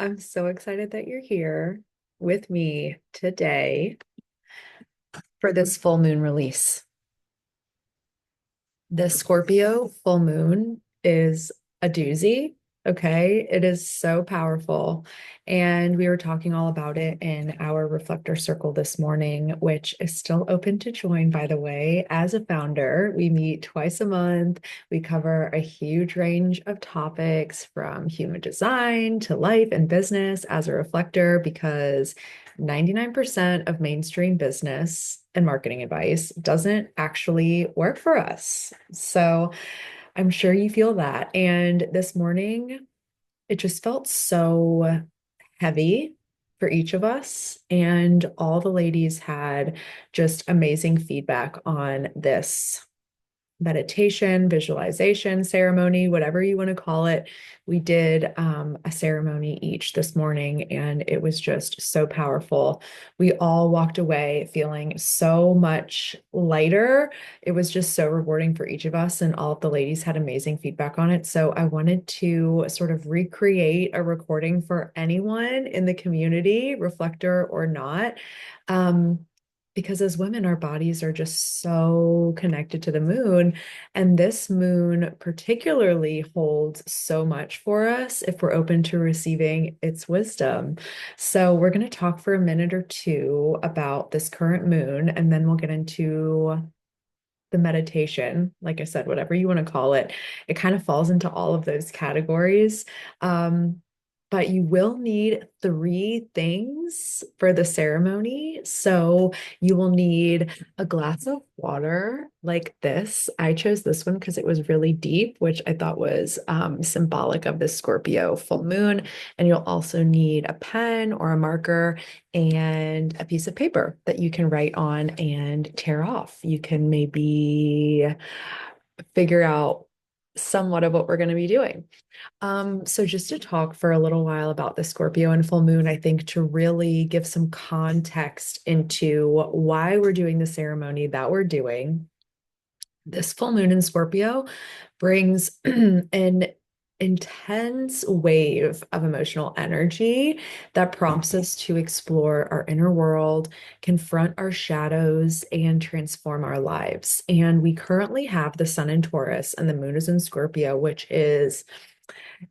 I'm so excited that you're here with me today for this full moon release. The Scorpio full moon is a doozy. Okay. It is so powerful. And we were talking all about it in our reflector circle this morning, which is still open to join, by the way. As a founder, we meet twice a month. We cover a huge range of topics from human design to life and business as a reflector, because 99% of mainstream business and marketing advice doesn't actually work for us. So I'm sure you feel that. And this morning, it just felt so heavy for each of us. And all the ladies had just amazing feedback on this meditation, visualization ceremony, whatever you want to call it. We did a ceremony each this morning, and it was just so powerful. We all walked away feeling so much lighter. It was just so rewarding for each of us, and all of the ladies had amazing feedback on it. So I wanted to sort of recreate a recording for anyone in the community, reflector or not. Um, because as women, our bodies are just so connected to the moon. And this moon particularly holds so much for us if we're open to receiving its wisdom. So we're going to talk for a minute or two about this current moon, and then we'll get into the meditation. Like I said, whatever you want to call it, it kind of falls into all of those categories. But you will need three things for the ceremony. So you will need a glass of water like this. I chose this one because it was really deep, which I thought was symbolic of the Scorpio full moon. And you'll also need a pen or a marker and a piece of paper that you can write on and tear off. You can maybe figure out somewhat of what we're going to be doing. So just to talk for a little while about the Scorpio and full moon, I think to really give some context into why we're doing the ceremony that we're doing. This full moon in Scorpio brings an intense wave of emotional energy that prompts us to explore our inner world, confront our shadows, and transform our lives. And we currently have the sun in Taurus and the moon is in Scorpio, which is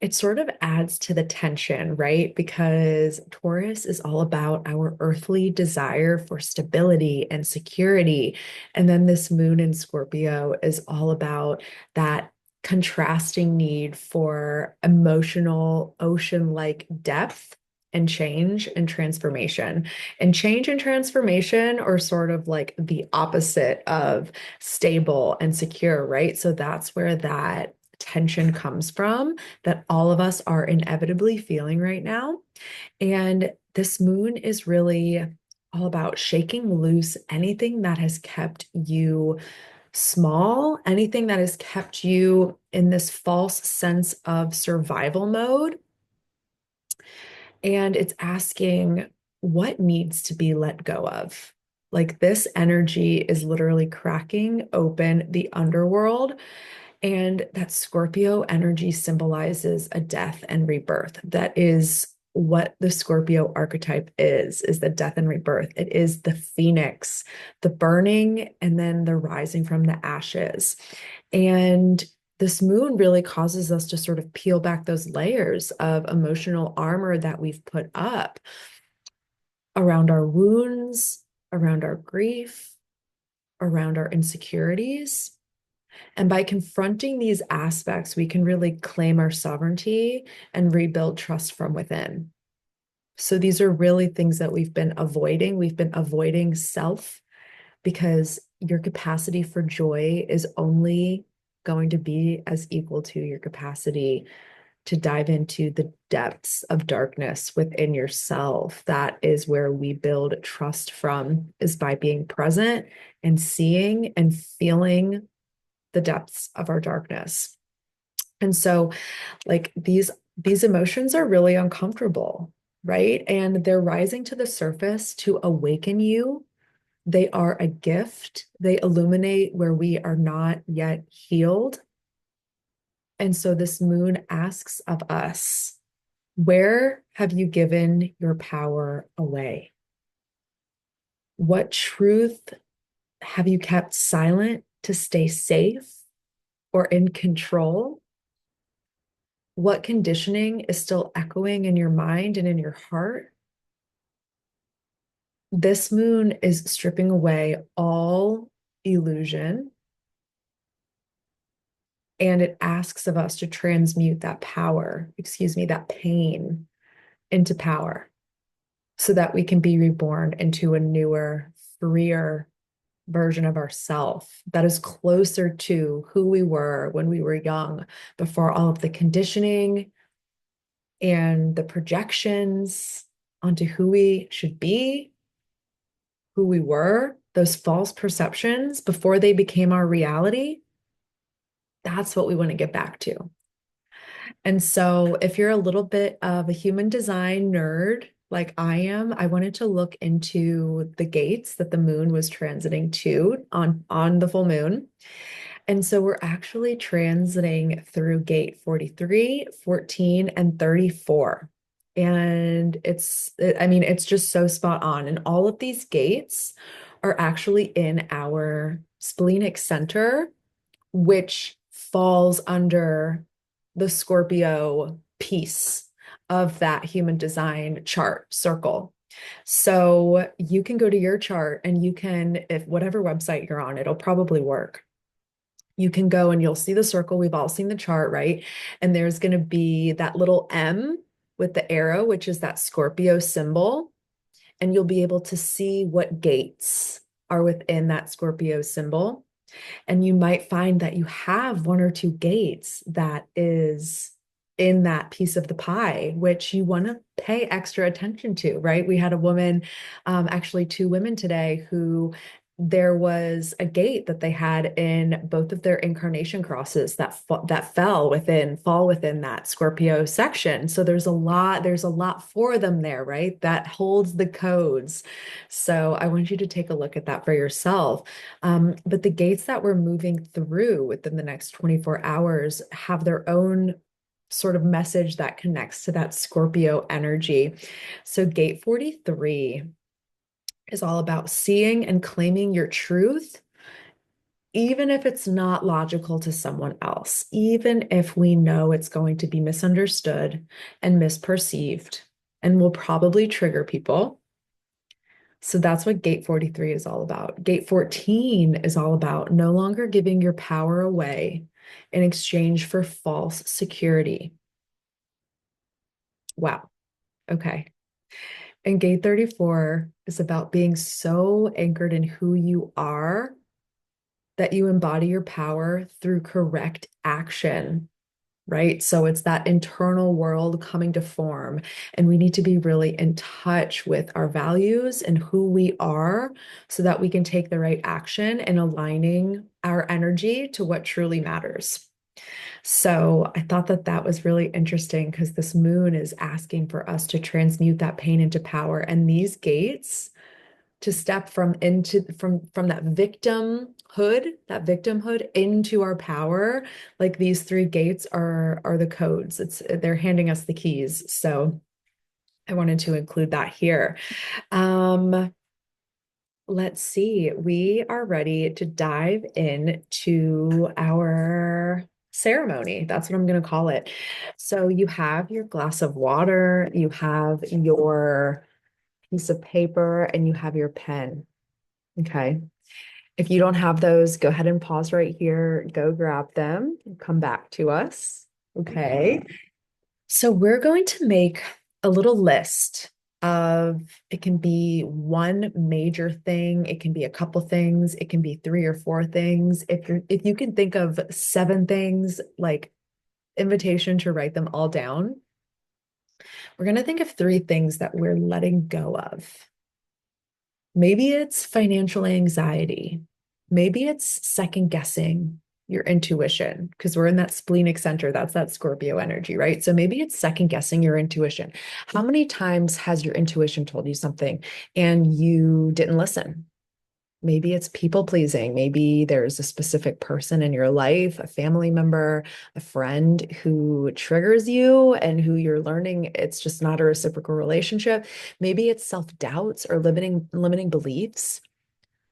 it sort of adds to the tension, right? Because Taurus is all about our earthly desire for stability and security. And then this moon in Scorpio is all about that contrasting need for emotional ocean-like depth and change and transformation. And change and transformation are sort of like the opposite of stable and secure, right? So that's where that tension comes from that all of us are inevitably feeling right now. And this moon is really all about shaking loose anything that has kept you small, anything that has kept you in this false sense of survival mode. And it's asking what needs to be let go of. Like this energy is literally cracking open the underworld. And that Scorpio energy symbolizes a death and rebirth. That is what the Scorpio archetype is the death and rebirth. It is the phoenix, the burning and then the rising from the ashes. And this moon really causes us to sort of peel back those layers of emotional armor that we've put up around our wounds, around our grief, around our insecurities. And by confronting these aspects, we can really claim our sovereignty and rebuild trust from within. So these are really things that we've been avoiding. We've been avoiding self because your capacity for joy is only going to be as equal to your capacity to dive into the depths of darkness within yourself. That is where we build trust from, is by being present and seeing and feeling the depths of our darkness. And so like these emotions are really uncomfortable, right? And they're rising to the surface to awaken you. They are a gift. They illuminate where we are not yet healed. And so this moon asks of us Where have you given your power away? What truth have you kept silent to stay safe or in control? What conditioning is still echoing in your mind and in your heart? This moon is stripping away all illusion, and it asks of us to transmute that power, that pain into power so that we can be reborn into a newer, freer version of ourself that is closer to who we were when we were young, before all of the conditioning and the projections onto who we should be, who we were, those false perceptions before they became our reality. That's what we want to get back to. And so, if you're a little bit of a human design nerd like I am, I wanted to look into the gates that the moon was transiting to on the full moon. And so we're actually transiting through gate 43, 14, and 34. And it's just so spot on. And all of these gates are actually in our splenic center, which falls under the Scorpio piece of that human design chart circle. So you can go to your chart and you can, if whatever website you're on, it'll probably work. You can go and you'll see the circle. We've all seen the chart, right? And there's going to be that little M with the arrow, which is that Scorpio symbol. And you'll be able to see what gates are within that Scorpio symbol. And you might find that you have one or two gates that is in that piece of the pie, which you want to pay extra attention to, right? We had a woman, actually two women today, who there was a gate that they had in both of their incarnation crosses that fall within that Scorpio section. So there's a lot for them there, right? That holds the codes. So I want you to take a look at that for yourself. But the gates that we're moving through within the next 24 hours have their own sort of message that connects to that Scorpio energy. So gate 43 is all about seeing and claiming your truth, even if it's not logical to someone else, even if we know it's going to be misunderstood and misperceived and will probably trigger people. So that's what gate 43 is all about. Gate 14 is all about no longer giving your power away in exchange for false security. Wow. Okay. And gate 34 is about being so anchored in who you are that you embody your power through correct action, right? So it's that internal world coming to form. And we need to be really in touch with our values and who we are so that we can take the right action and aligning our energy to what truly matters. So I thought that that was really interesting because this moon is asking for us to transmute that pain into power, and these gates to step from that victimhood into our power. Like these three gates are the codes. They're handing us the keys. So I wanted to include that here. Let's see. We are ready to dive into our ceremony. That's what I'm going to call it. So you have your glass of water, you have your piece of paper, and you have your pen. Okay. If you don't have those, go ahead and pause right here, go grab them, and come back to us. Okay. So we're going to make a little list of, it can be one major thing, it can be a couple things, it can be three or four things. If you can think of 7 things, like invitation to write them all down. We're going to think of 3 things that we're letting go of. Maybe it's financial anxiety. Maybe it's second guessing your intuition, because we're in that splenic center. That's that Scorpio energy, right? So maybe it's second guessing your intuition. How many times has your intuition told you something and you didn't listen? Maybe it's people pleasing. Maybe there's a specific person in your life, a family member, a friend who triggers you and who you're learning it's just not a reciprocal relationship. Maybe it's self-doubts or limiting beliefs,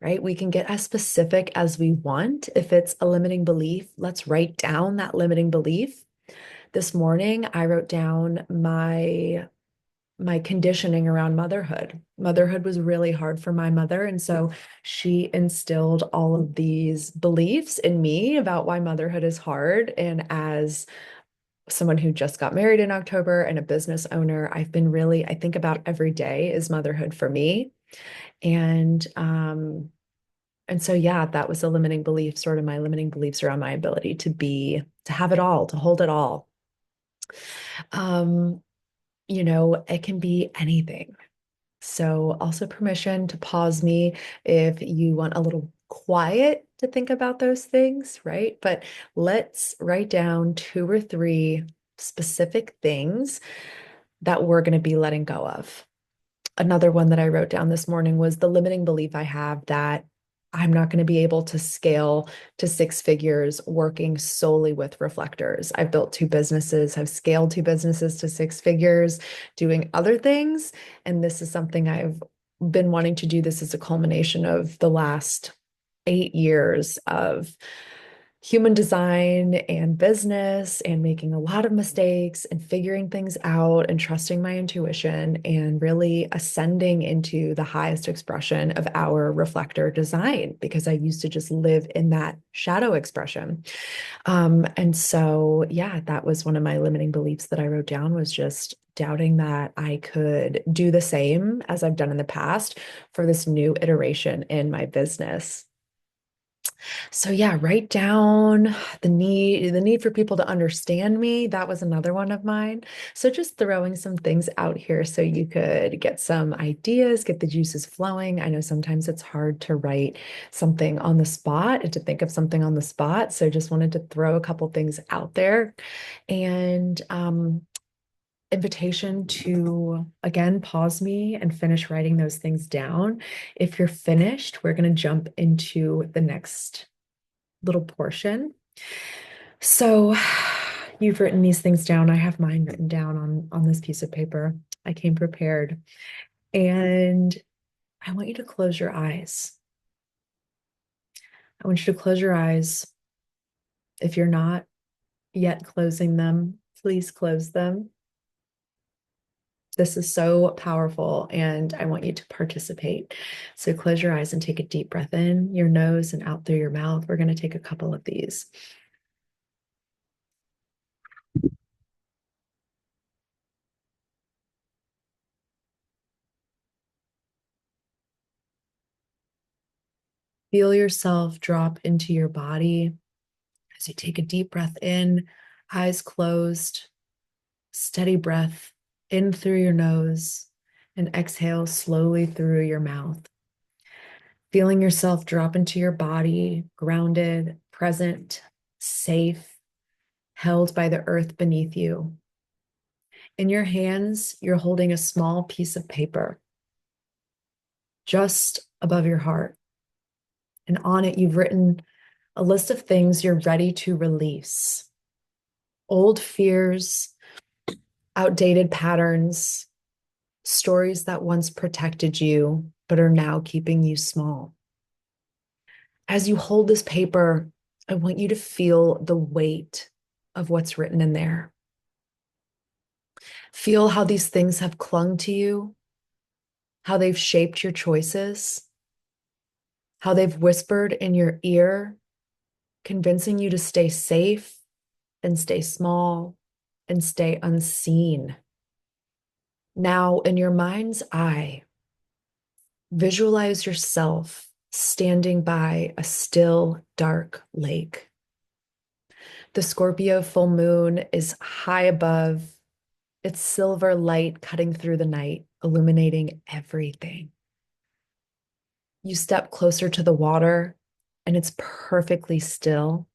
right? We can get as specific as we want. If it's a limiting belief, let's write down that limiting belief. This morning, I wrote down my conditioning around motherhood. Motherhood was really hard for my mother. And so she instilled all of these beliefs in me about why motherhood is hard. And as someone who just got married in October and a business owner, I think about every day is motherhood for me. And and so yeah, that was a limiting belief, sort of my limiting beliefs around my ability to have it all, to hold it all. Um, it can be anything. So also permission to pause me if you want a little quiet to think about those things, right? But let's write down two or three specific things that we're going to be letting go of. Another one that I wrote down this morning was the limiting belief I have that I'm not going to be able to scale to six figures working solely with reflectors. I've built two businesses, have scaled two businesses to six figures, doing other things. And this is something I've been wanting to do. This is a culmination of the last 8 years of human design and business and making a lot of mistakes and figuring things out and trusting my intuition and really ascending into the highest expression of our reflector design because I used to just live in that shadow expression. And so, yeah, that was one of my limiting beliefs that I wrote down was just doubting that I could do the same as I've done in the past for this new iteration in my business. So yeah, write down the need for people to understand me. That was another one of mine. So just throwing some things out here so you could get some ideas, get the juices flowing. I know sometimes it's hard to write something on the spot and to think of something on the spot. So just wanted to throw a couple things out there and invitation to again pause me and finish writing those things down. If you're finished, we're going to jump into the next little portion. So you've written these things down. I have mine written down on this piece of paper. I came prepared. And I want you to close your eyes. I want you to close your eyes. If you're not yet closing them, please close them. This is so powerful, and I want you to participate. So close your eyes and take a deep breath in your nose and out through your mouth. We're going to take a couple of these. Feel yourself drop into your body as you take a deep breath in, eyes closed, steady breath in through your nose and exhale slowly through your mouth. Feeling yourself drop into your body, grounded, present, safe, held by the earth beneath you. In your hands, you're holding a small piece of paper just above your heart. And on it, you've written a list of things you're ready to release. Old fears, outdated patterns, stories that once protected you, but are now keeping you small. As you hold this paper, I want you to feel the weight of what's written in there. Feel how these things have clung to you, how they've shaped your choices, how they've whispered in your ear, convincing you to stay safe and stay small and stay unseen. Now, in your mind's eye, visualize yourself standing by a still, dark lake. The Scorpio full moon is high above, its silver light cutting through the night, illuminating everything. You step closer to the water, and it's perfectly still.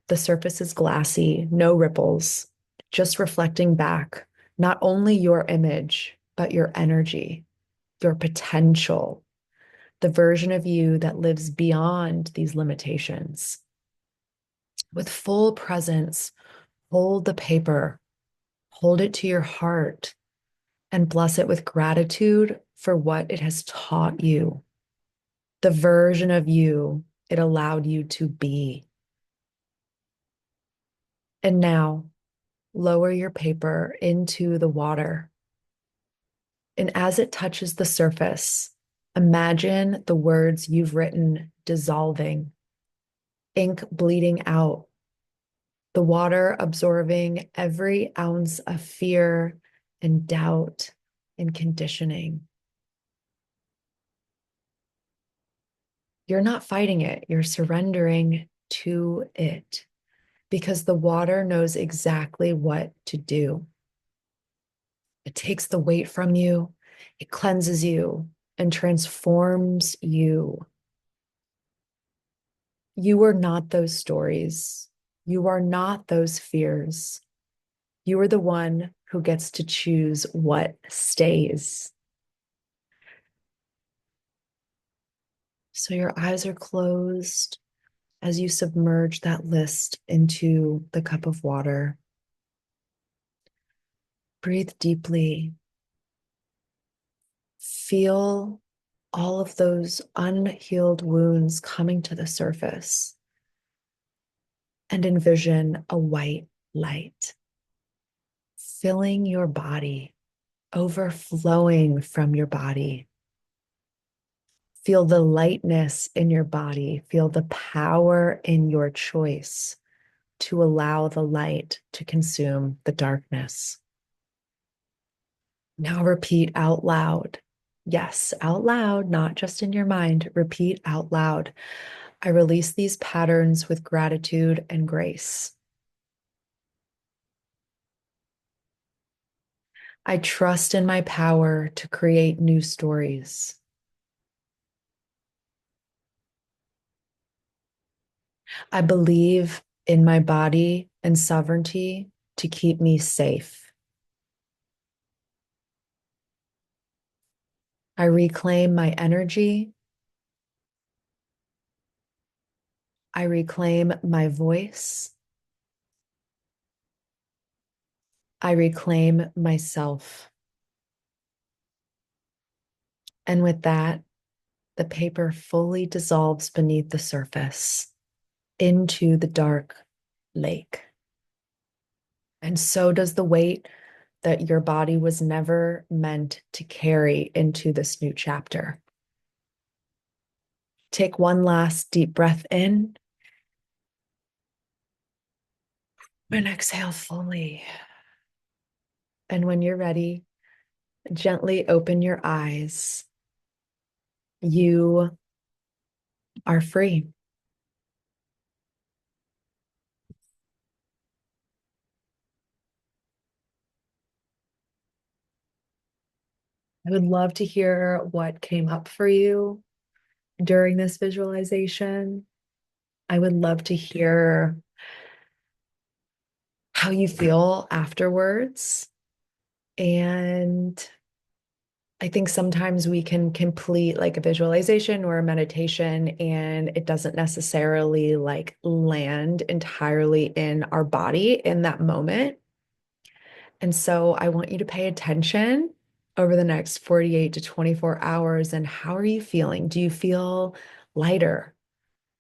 The surface is glassy, no ripples, just reflecting back not only your image, but your energy, your potential, the version of you that lives beyond these limitations. With full presence, hold the paper, hold it to your heart, and bless it with gratitude for what it has taught you, the version of you it allowed you to be. And now, lower your paper into the water. And as it touches the surface, imagine the words you've written dissolving, ink bleeding out, the water absorbing every ounce of fear and doubt and conditioning. You're not fighting it, you're surrendering to it because the water knows exactly what to do. It takes the weight from you, it cleanses you, and transforms you. You are not those stories. You are not those fears. You are the one who gets to choose what stays. So your eyes are closed as you submerge that list into the cup of water. Breathe deeply. Feel all of those unhealed wounds coming to the surface and envision a white light filling your body, overflowing from your body. Feel the lightness in your body. Feel the power in your choice to allow the light to consume the darkness. Now repeat out loud. Yes, out loud, not just in your mind. Repeat out loud. I release these patterns with gratitude and grace. I trust in my power to create new stories. I believe in my body and sovereignty to keep me safe. I reclaim my energy. I reclaim my voice. I reclaim myself. And with that, the paper fully dissolves beneath the surface into the dark lake. And so does the weight that your body was never meant to carry into this new chapter. Take one last deep breath in and exhale fully. And when you're ready, gently open your eyes. You are free. I would love to hear what came up for you during this visualization. I would love to hear how you feel afterwards. And I think sometimes we can complete like a visualization or a meditation and it doesn't necessarily like land entirely in our body in that moment. And so I want you to pay attention over the next 48 to 24 hours. And how are you feeling? Do you feel lighter?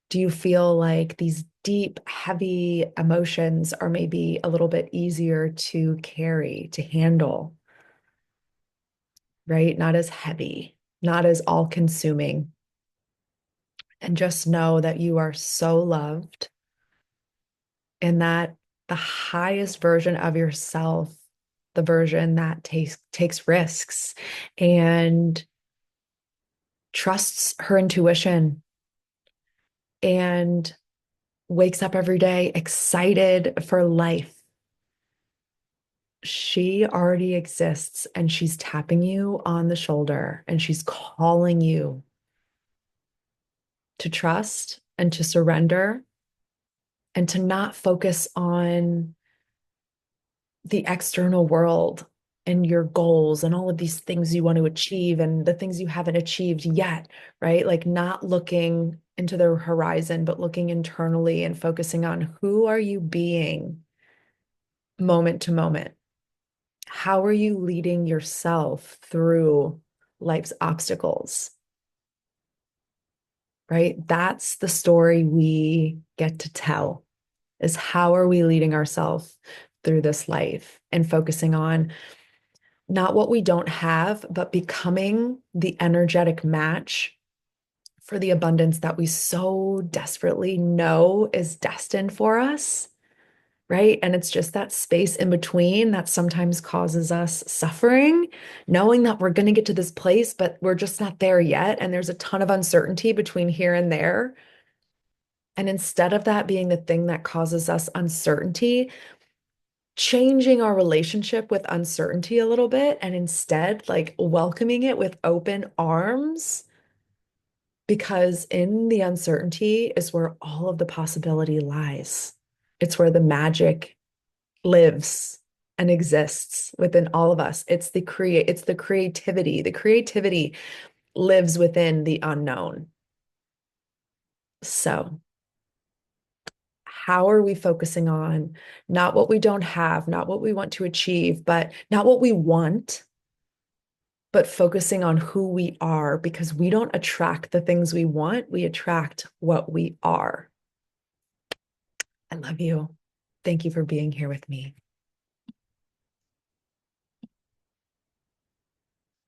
Do you feel like these deep, heavy emotions are maybe a little bit easier to carry, to handle, right? Not as heavy, not as all consuming. And just know that you are so loved and that the highest version of yourself, the version that takes risks and trusts her intuition and wakes up every day excited for life. She already exists and she's tapping you on the shoulder and she's calling you to trust and to surrender and to not focus on the external world and your goals and all of these things you want to achieve and the things you haven't achieved yet, right? Like not looking into the horizon, but looking internally and focusing on who are you being moment to moment? How are you leading yourself through life's obstacles? Right? That's the story we get to tell, is how are we leading ourselves through this life and focusing on not what we don't have, but becoming the energetic match for the abundance that we so desperately know is destined for us, right? And it's just that space in between that sometimes causes us suffering, knowing that we're going to get to this place, but we're just not there yet. And there's a ton of uncertainty between here and there. And instead of that being the thing that causes us uncertainty, changing our relationship with uncertainty a little bit and instead like welcoming it with open arms, because in the uncertainty is where all of the possibility lies. It's where the magic lives and exists within all of us. It's the creativity. The creativity lives within the unknown. So, how are we focusing on not what we don't have, not what we want to achieve, but not what we want, but focusing on who we are, because we don't attract the things we want, we attract what we are. I love you. Thank you for being here with me.